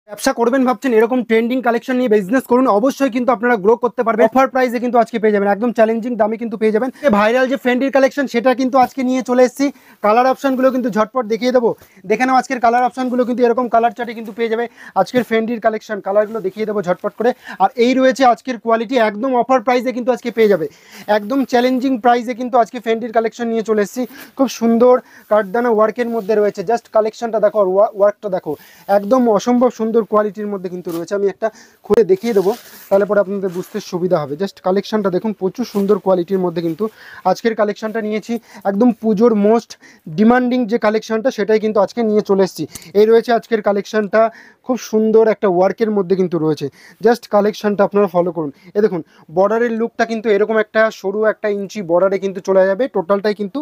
ব্যবসা করবেন ভাবছেন, এরকম ট্রেন্ডিং কালেকশন নিয়ে বিজনেস করুন, অবশ্যই কিন্তু আপনারা গ্রো করতে পারবেন। অফার প্রাইসে কিন্তু আজকে পেয়ে যাবেন, একদম চ্যালেঞ্জিং দামে কিন্তু পেয়ে যাবেন। ভাইরাল যে ফেন্ডির কালেকশন সেটা কিন্তু আজকে নিয়ে চলে এসেছি। কালার অপশনগুলো কিন্তু ঝটপট দেখিয়ে দেবো। দেখে নাও আজকের কালার অপশনগুলো কিন্তু এরকম কালার চার্টে কিন্তু পেয়ে যাবে। আজকের ফেন্ডির কালেকশন কালারগুলো দেখিয়ে দেবো ঝটপট করে। আর এই রয়েছে আজকের কোয়ালিটি, একদম অফার প্রাইসে কিন্তু আজকে পেয়ে যাবে, একদম চ্যালেঞ্জিং প্রাইসে কিন্তু আজকে ফেন্ডির কালেকশন নিয়ে চলে এসেছি। খুব সুন্দর কাঠদানা ওয়ার্কের মধ্যে রয়েছে, জাস্ট কালেকশনটা দেখো, ওয়ার্কটা দেখো, একদম অসম্ভব সুন্দর কোয়ালিটির মধ্যে কিন্তু রয়েছে। আমি একটা খুলে দেখিয়ে দেবো, তাহলে পরে আপনাদের বুঝতে সুবিধা হবে। জাস্ট কালেকশনটা দেখুন, প্রচুর সুন্দর কোয়ালিটির মধ্যে কিন্তু আজকের কালেকশনটা নিয়েছি। একদম পুজোর মোস্ট ডিমান্ডিং যে কালেকশনটা সেটাই কিন্তু আজকে নিয়ে চলে এসেছি। এই রয়েছে আজকের কালেকশনটা, খুব সুন্দর একটা ওয়ার্কের মধ্যে কিন্তু রয়েছে। জাস্ট কালেকশনটা আপনারা ফলো করুন। এ দেখুন বর্ডারের লুকটা কিন্তু এরকম একটা সরু একটা ইঞ্চি বর্ডারে কিন্তু চলে যাবে। টোটালটাই কিন্তু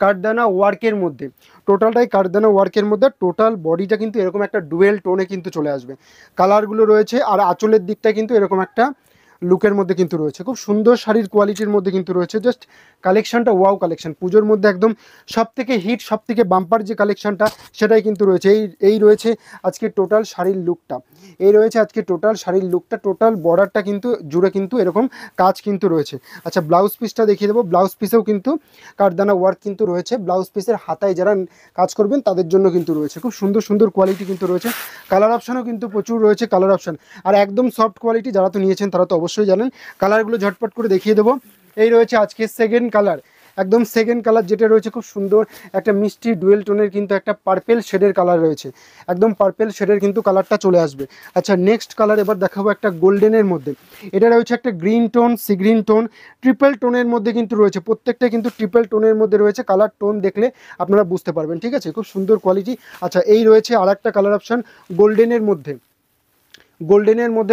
কাঠদানা ওয়ার্কের মধ্যে, টোটাল বডিটা কিন্তু এরকম একটা ডুয়েল টোনে কিন্তু চলে আসবে। কালারগুলো রয়েছে, আর আঁচলের দিকটা কিন্তু এরকম একটা লুকের মধ্যে কিন্তু রয়েছে। খুব সুন্দর শাড়ির কোয়ালিটির মধ্যে কিন্তু রয়েছে। জাস্ট কালেকশনটা ওয়াও কালেকশন, পুজোর মধ্যে একদম সব থেকে হিট, সব থেকে বাম্পার যে কালেকশনটা সেটাই কিন্তু রয়েছে। এই রয়েছে আজকে টোটাল শাড়ির লুকটা, টোটাল বর্ডারটা কিন্তু জুড়ে কিন্তু এরকম কাজ কিন্তু রয়েছে। আচ্ছা, ব্লাউজ পিসটা দেখিয়ে দেবো। ব্লাউজ পিসেও কিন্তু কাঠদানা ওয়ার্ক কিন্তু রয়েছে। ব্লাউজ পিসের হাতায় যারা কাজ করবেন তাদের জন্য কিন্তু রয়েছে। খুব সুন্দর সুন্দর কোয়ালিটি কিন্তু রয়েছে। কালার অপশানও কিন্তু প্রচুর রয়েছে, কালার অপশান। আর একদম সফট কোয়ালিটি, যারা তো নিয়েছেন তারা তো অবশ্যই জানেন। কালারগুলো ঝটপট করে দেখিয়ে দেবো। এই রয়েছে আজকে সেকেন্ড কালার, একদম সেকেন্ড কালার যেটা রয়েছে, খুব সুন্দর একটা মিষ্টি ডুয়েল টোনের কিন্তু একটা পার্পেল শেডের কালার রয়েছে। একদম পার্পেল শেডের কিন্তু কালারটা চলে আসবে। আচ্ছা, নেক্সট কালার এবার দেখাবো একটা গোল্ডেনের মধ্যে। এটা রয়েছে একটা green tone, sea green tone, triple টোনের মধ্যে কিন্তু রয়েছে। প্রত্যেকটা কিন্তু ট্রিপল টোনের মধ্যে রয়েছে। কালার টোন দেখলে আপনারা বুঝতে পারবেন, ঠিক আছে? খুব সুন্দর কোয়ালিটি। আচ্ছা, এই রয়েছে আর একটা কালার অপশান গোল্ডেনের মধ্যে।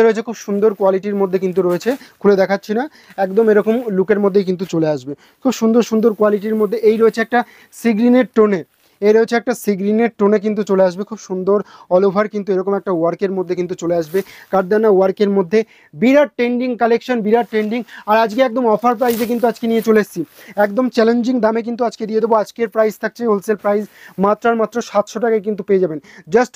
রয়েছে খুব সুন্দর কোয়ালিটির মধ্যে কিন্তু রয়েছে। খুলে দেখাচ্ছি না, একদম এরকম লুকের মধ্যেই কিন্তু চলে আসবে। খুব সুন্দর সুন্দর কোয়ালিটির মধ্যে। এই রয়েছে একটা সি গ্রিনের টোনে, কিন্তু চলে আসবে। খুব সুন্দর অল ওভার কিন্তু এরকম একটা ওয়ার্কের মধ্যে কিন্তু চলে আসবে। কাঠদানা ওয়ার্কের মধ্যে বিরাট ট্রেন্ডিং কালেকশন, বিরাট ট্রেন্ডিং। আর আজকে একদম অফার প্রাইসে কিন্তু আজকে নিয়ে চলে এসেছি, একদম চ্যালেঞ্জিং দামে কিন্তু আজকে দিয়ে দেবো। আজকের প্রাইস থাকছে হোলসেল প্রাইস মাত্র 700 টাকায় কিন্তু পেয়ে যাবেন। জাস্ট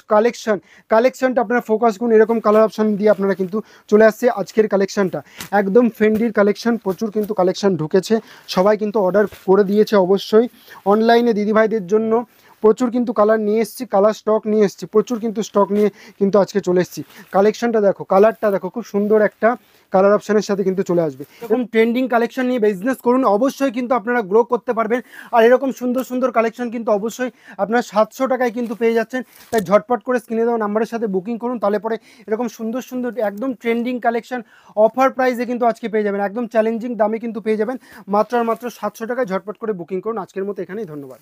কালেকশনটা আপনারা ফোকাস করুন। এরকম কালার অপশন দিয়ে আপনারা কিন্তু চলে আসছে আজকের কালেকশনটা, একদম ফেন্ডির কালেকশন। প্রচুর কিন্তু কালেকশন ঢুকেছে, সবাই কিন্তু অর্ডার করে দিয়েছে অবশ্যই। অনলাইনে দিদিভাইদের জন্য প্রচুর কিন্তু কালার নিয়ে এসেছি, কালার স্টক নিয়ে এসেছি, প্রচুর কিন্তু স্টক নিয়ে কিন্তু আজকে চলে এসেছি। কালেকশনটা দেখো, কালারটা দেখো, খুব সুন্দর একটা কালার অপশানের সাথে কিন্তু চলে আসবে। এরকম ট্রেন্ডিং কালেকশন নিয়ে বিজনেস করুন, অবশ্যই কিন্তু আপনারা গ্রো করতে পারবেন। আর এরকম সুন্দর সুন্দর কালেকশন কিন্তু অবশ্যই আপনারা 700 টাকায় কিন্তু পেয়ে যাচ্ছেন। তাই ঝটপট করে স্ক্রিনে দেওয়া নাম্বারের সাথে বুকিং করুন, তাহলে পরে এরকম সুন্দর সুন্দর একদম ট্রেন্ডিং কালেকশন অফার প্রাইসে কিন্তু আজকে পেয়ে যাবেন, একদম চ্যালেঞ্জিং দামে কিন্তু পেয়ে যাবেন। মাত্র 700 টাকায় ঝটপট করে বুকিং করুন। আজকের মতো এখানেই, ধন্যবাদ।